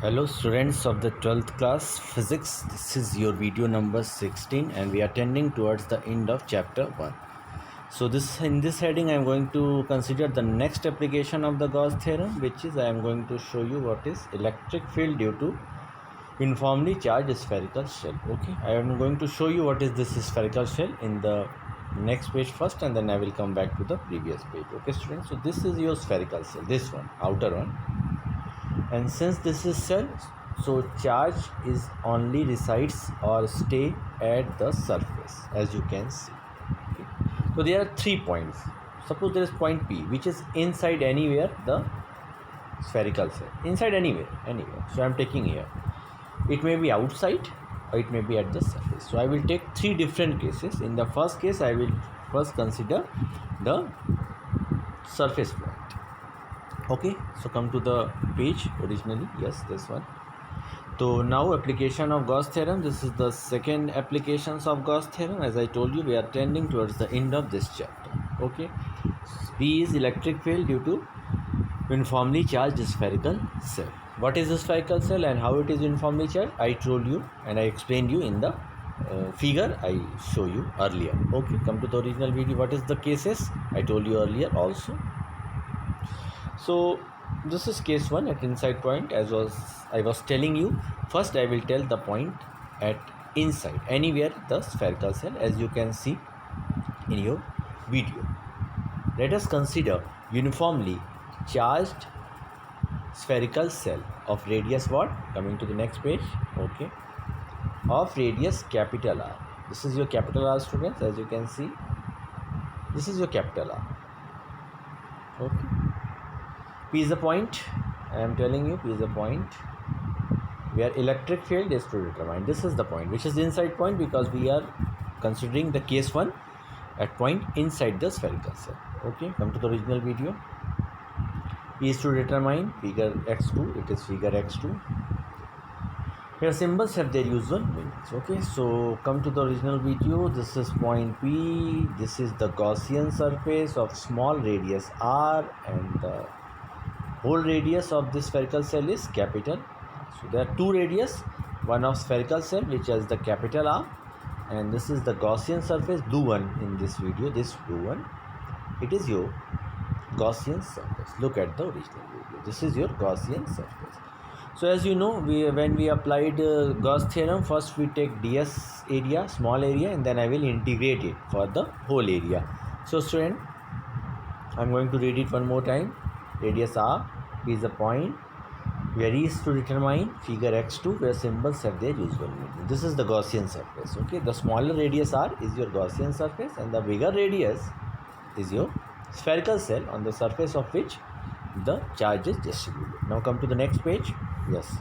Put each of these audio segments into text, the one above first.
Hello students of the 12th class physics. This is your video number 16 and we are tending towards the end of chapter 1. So in this heading I am going to consider the next application of the Gauss theorem, which is I am going to show you what is electric field due to uniformly charged spherical shell. Okay, I am going to show you what is this spherical shell in the next page first, and then I will come back to the previous page. Okay students, so this is your spherical shell, this one, outer one. And since this is cell, so charge is only resides or stay at the surface, as you can see. Okay. So there are 3 points. Suppose there is point P, which is inside anywhere the spherical cell, inside anywhere. So I am taking here. It may be outside or it may be at the surface. So I will take 3 different cases. In the first case, I will first consider the surface point. Okay, so come to the page originally. Yes, this one. So now application of Gauss theorem. This is the second applications of Gauss theorem. As I told you, we are tending towards the end of this chapter. Okay, P is electric field due to uniformly charged spherical cell. What is a spherical cell and how it is uniformly charged? I told you and I explained you in the figure I show you earlier. Okay, come to the original video. What is the cases? I told you earlier also. So this is case 1 at inside point. As I was telling you, first I will tell the point at inside anywhere the spherical cell, as you can see in your video. Let us consider uniformly charged spherical cell of radius what? Coming to the next page. Okay, of radius capital R. This is your capital R, students. As you can see, this is your capital R. Okay, P is the point. I am telling you, P is the point where electric field is to determine. This is the point, which is the inside point, because we are considering the case 1 at point inside the spherical cell. Okay, come to the original video. P is to determine figure x2. It is figure x2. Here symbols have their usual meanings. Okay, so come to the original video. This is point P. This is the Gaussian surface of small radius r, and the whole radius of this spherical cell is capital. So there are 2 radius, one of spherical cell which has the capital R, and this is the Gaussian surface, blue one in this video, this blue one. It is your Gaussian surface. Look at the original video. This is your Gaussian surface. So as you know, when we applied Gauss theorem, first we take ds area, small area, and then I will integrate it for the whole area. So student, I am going to read it one more time. Radius R is a point where E is to determine figure x2, where symbols have their usual meaning. This is the Gaussian surface. Okay, the smaller radius R is your Gaussian surface, and the bigger radius is your spherical cell on the surface of which the charge is distributed. Now come to the next page. Yes.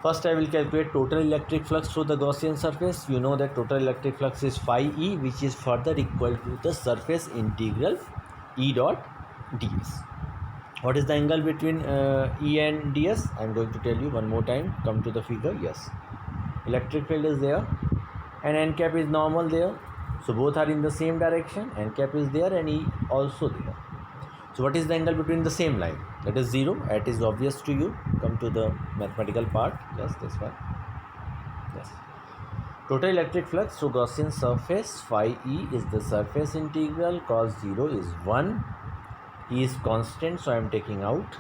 First I will calculate total electric flux through the Gaussian surface. You know that total electric flux is phi E, which is further equal to the surface integral E dot ds. What is the angle between E and ds? I am going to tell you one more time. Come to the figure. Yes, electric field is there and n cap is normal there, so both are in the same direction. N cap is there and E also there. So what is the angle between the same line? That is 0. That is obvious to you. Come to the mathematical part. Yes, this one. Yes, total electric flux through Gaussian surface phi E is the surface integral. Cos 0 is 1. E is constant, so I am taking out.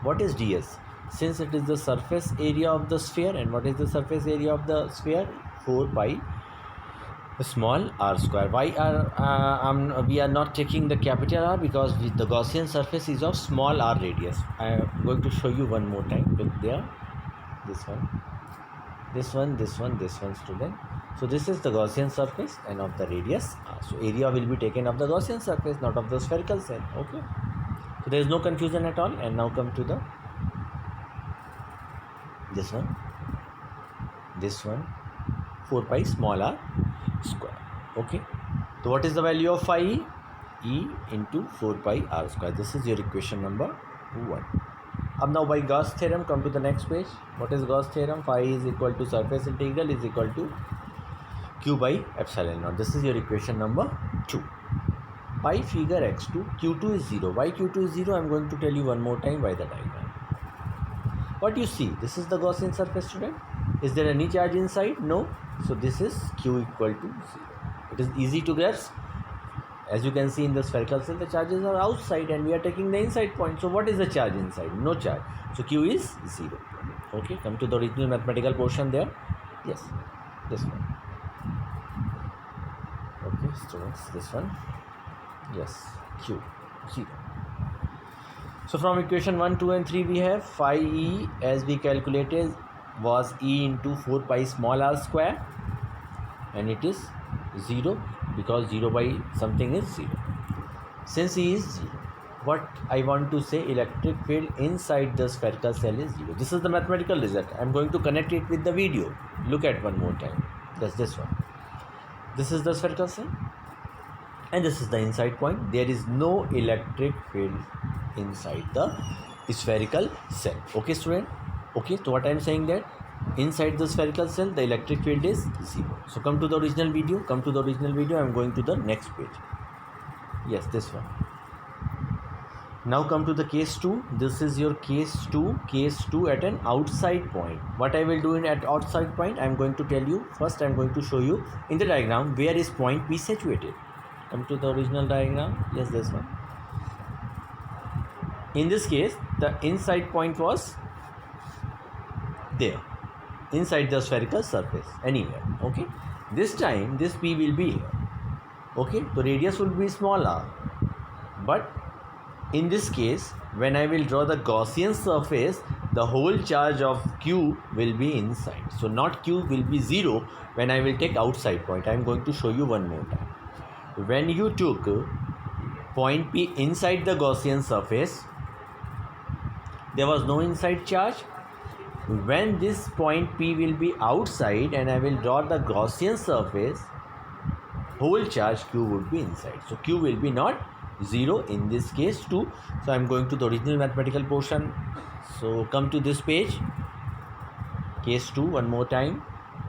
What is ds? Since it is the surface area of the sphere, and what is the surface area of the sphere? 4 pi small r square. Why we are not taking the capital R? Because the Gaussian surface is of small r radius. I am going to show you one more time. Look there, this one, this one, this one, this one, student. So this is the Gaussian surface and of the radius r. So area will be taken of the Gaussian surface, not of the spherical cell. Okay, so there is no confusion at all. And now come to the this one, 4 pi small r square. Okay, so what is the value of phi E? E into 4 pi r square. This is your equation number 1. Now by Gauss theorem, come to the next page. What is Gauss theorem? Phi is equal to surface integral is equal to q by epsilon naught. This is your equation number 2. By figure x2, q2 is 0. Why q2 is 0? I am going to tell you one more time by the diagram. What you see, this is the Gaussian surface, student. Is there any charge inside? No. So this is Q equal to 0. It is easy to grasp. As you can see in the spherical cell, the charges are outside and we are taking the inside point. So what is the charge inside? No charge. So Q is 0. Okay, come to the original mathematical portion there. Yes, this one. Okay, students, this one. Yes, Q 0. So from equation 1, 2 and 3 we have phi E as we calculated was E into 4 pi small r square, and it is 0 because 0 by something is 0. Since E is 0, what I want to say, electric field inside the spherical cell is 0. This is the mathematical result. I am going to connect it with the video. Look at one more time. That's this one. This is the spherical cell and this is the inside point. There is no electric field inside the spherical cell. Okay, student? Okay, so what I am saying that inside the spherical cell the electric field is 0. So come to the original video. I am going to the next page. Yes, this one. Now come to the case 2. This is your case 2 at an outside point. What I will do in at outside point, I am going to tell you. First I am going to show you in the diagram where is point P situated. Come to the original diagram. Yes, this one. In this case, the inside point was there, inside the spherical surface, anywhere. Okay, this time this P will be here. Okay, the radius will be smaller, but in this case, when I will draw the Gaussian surface, the whole charge of Q will be inside. So not Q will be 0 when I will take outside point. I am going to show you one more time. When you took point P inside the Gaussian surface, there was no inside charge. When this point P will be outside and I will draw the Gaussian surface, whole charge Q would be inside. So Q will be not 0 in this case too. So I am going to the original mathematical portion. So come to this page, case 2 one more time.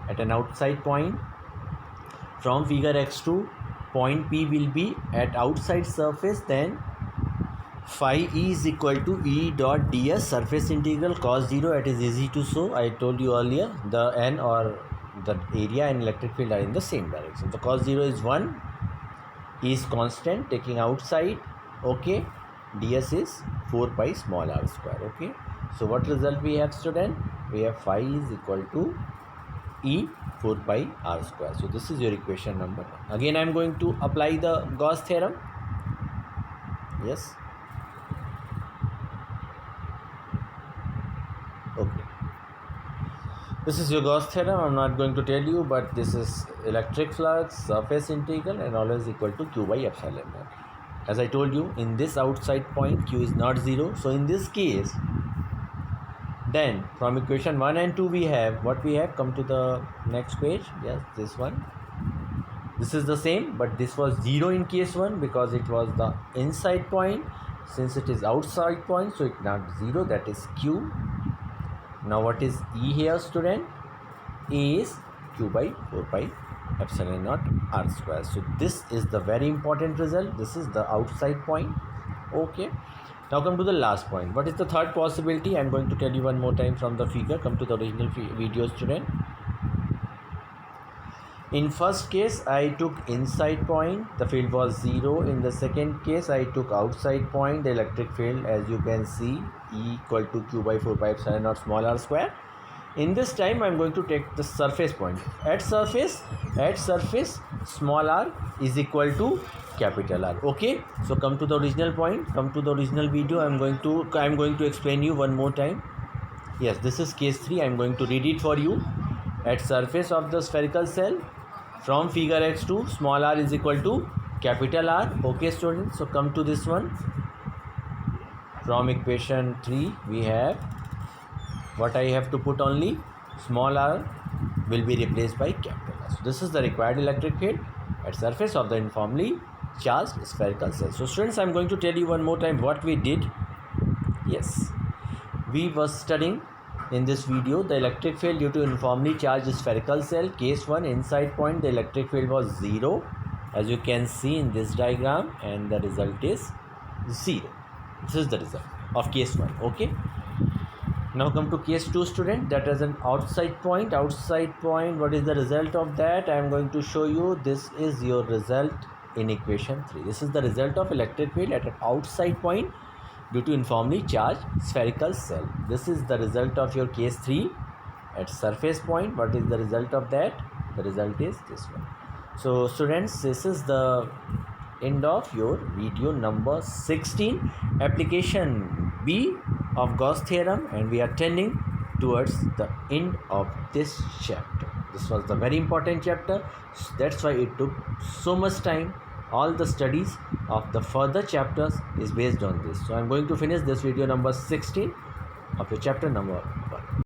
At an outside point, from figure X2, point P will be at outside surface, then phi E is equal to E dot ds surface integral cos 0. It is easy to show. I told you earlier, the n or the area and electric field are in the same direction. So cos 0 is 1, E is constant taking outside. Okay, ds is 4 pi small r square. Okay, so what result we have, student? We have phi is equal to E 4 pi r square. So this is your equation number 1. Again I am going to apply the Gauss theorem. Yes. Okay, this is your Gauss theorem. I am not going to tell you, but this is electric flux, surface integral, and always equal to Q by epsilon naught. As I told you, in this outside point Q is not 0. So in this case, then from equation 1 and 2 we have what we have. Come to the next page. Yes, this one. This is the same, but this was 0 in case 1 because it was the inside point. Since it is outside point, so it's not 0, that is Q. Now what is E here, student? E is Q by 4 pi epsilon naught r square. So this is the very important result. This is the outside point. Okay, now come to the last point. What is the third possibility? I am going to tell you one more time from the figure. Come to the original video, student. In first case I took inside point, the field was 0. In the second case I took outside point, the electric field, as you can see, E equal to Q by 4 pi epsilon naught small r square. In this time I am going to take the surface point. At surface small r is equal to capital R. Okay, so come to the original point, come to the original video. I am going to explain you one more time. Yes, this is case 3. I am going to read it for you. At surface of the spherical cell, from figure X2, small r is equal to capital R. Okay, students, so come to this one. From equation 3 we have what I have to put, only small r will be replaced by capital R. So this is the required electric field at surface of the uniformly charged spherical cell. So students, I am going to tell you one more time what we did. Yes, we were studying in this video the electric field due to uniformly charged spherical cell. Case 1, inside point, the electric field was 0, as you can see in this diagram, and the result is 0. This is the result of case 1. Okay, Now come to case 2 student, that is an outside point. Outside point, what is the result of that? I am going to show you. This is your result in equation 3. This is the result of electric field at an outside point due to uniformly charged spherical cell. This is the result of your case 3 at surface point. What is the result of that? The result is this one. So students, this is the end of your video number 16, application B of Gauss theorem, and we are tending towards the end of this chapter. This was the very important chapter, that's why it took so much time. All the studies of the further chapters is based on this. So I'm going to finish this video number 16 of your chapter number